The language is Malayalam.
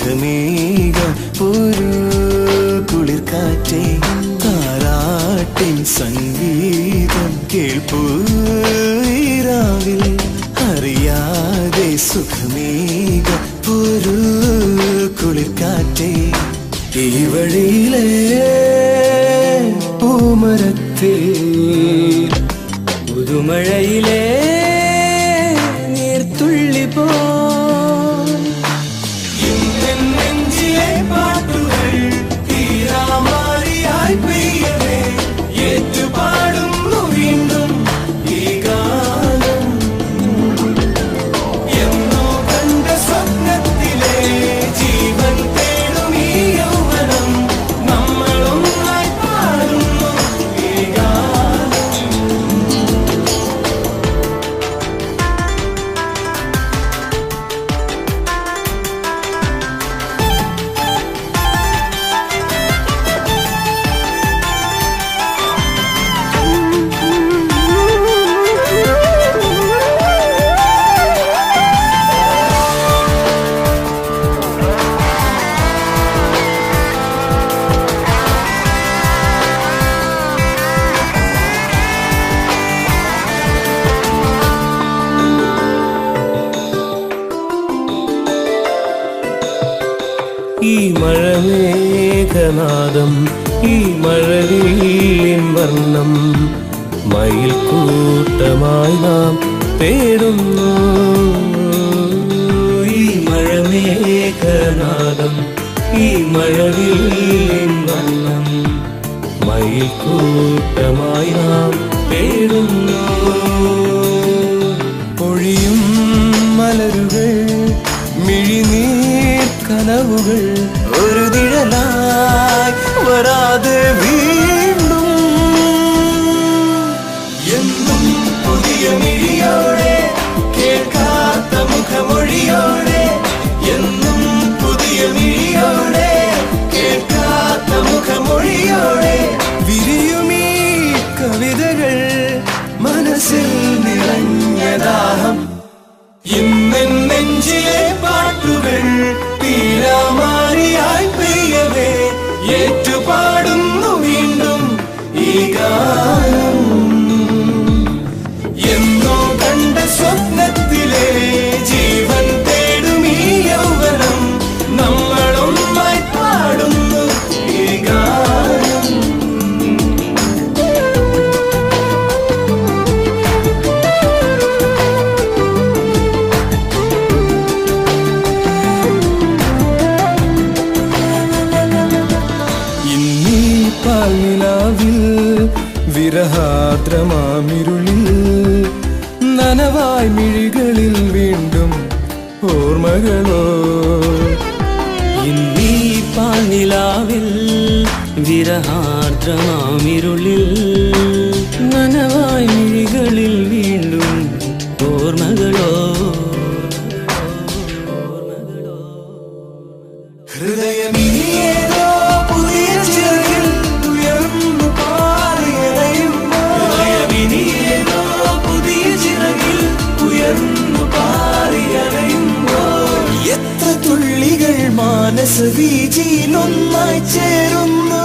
സുഖമേക ഒരു കുളിർക്കാറ്റേ താരാട്ടിൻ സംഗീതം കേൾപ്പൂ രാവിൽ അറിയാതെ സുഖമേക ഒരു കുളിർക്കാറ്റേ ഈ വഴിയിലെ പൂമരത്തിൽ പുതുമഴയിലെ നീർത്തുള്ളി പോ നെഞ്ചിലെ പാട്ടുകൾ തീരാമാരിയായി പെയ്യവേ ഏറ്റുപാടുന്നു വീണ്ടും ഈ ഗാനം എന്നോ കണ്ട സ്വപ്നത്തിലെ ജീവൻ തേടും ഈ യൗവനം നമ്മളൊന്നായി പാടുന്നു ഈ ഗാനം. ഈ മഴമേഘനാദം ഈ മഴവില്ലിൻ വർണ്ണം മയിൽ കൂട്ടമായി നാം തേടുന്നു ഈ മഴമേഘനാദം ഈ മഴവില്ലിൻ വർണ്ണം മയിൽ കൂട്ടമായി നാം തേടുന്നു പൊഴിയും മലരുകൾ മിഴിനീർ കനവുകൾ ഒരു നിഴലായി വരാതെ വീണ്ടും എന്നും പുതിയ മിഴിയോടെ കേൾക്കാത്ത മുഖമൊഴിയോടെ എന്നും പുതിയ മിഴിയോടെ കേൾക്കാത്ത മുഖമൊഴിയോടെ വിരിയുമീ കവിതകൾ മനസ്സിൽ നിറഞ്ഞ ദാഹം ഇന്നെൻ നെഞ്ചിലെ പാട്ടുകൾ തീരാമാരിയായി പെയ്യവേ ഏറ്റുപാടുന്നു വീണ്ടും ഈ ഗാനം എന്നോ കണ്ട സ്വപ്നത്തിലെ ജീവൻ തേടും ഈ യൗവനം നമ്മളൊന്നായി പാടുന്നു ഈ ഗാനം. പാൽനിലാവിൽ വിരഹാദ്രമാമിരുളിൽ നനവായി മിഴികളിൽ വീണ്ടും ഓർമ്മകളോ ഇന്നീ പാൽനിലാവിൽ വിരഹാർദ്രമാമിരുളിൽ നനവായി മിഴികളിൽ വീണ്ടും ഓർമ്മകളോ ഹൃദയമേതോ പുതിയ ചിറകിൽ ഉയർന്നു പാറിയണയുമ്പോ പുതിയ ചിറകിൽ ഉയർന്നു പാറിയണയുമ്പോ എത്ര തുള്ളികൾ മാനസ വീചിയിൽ ഒന്നായി ചേരുന്നു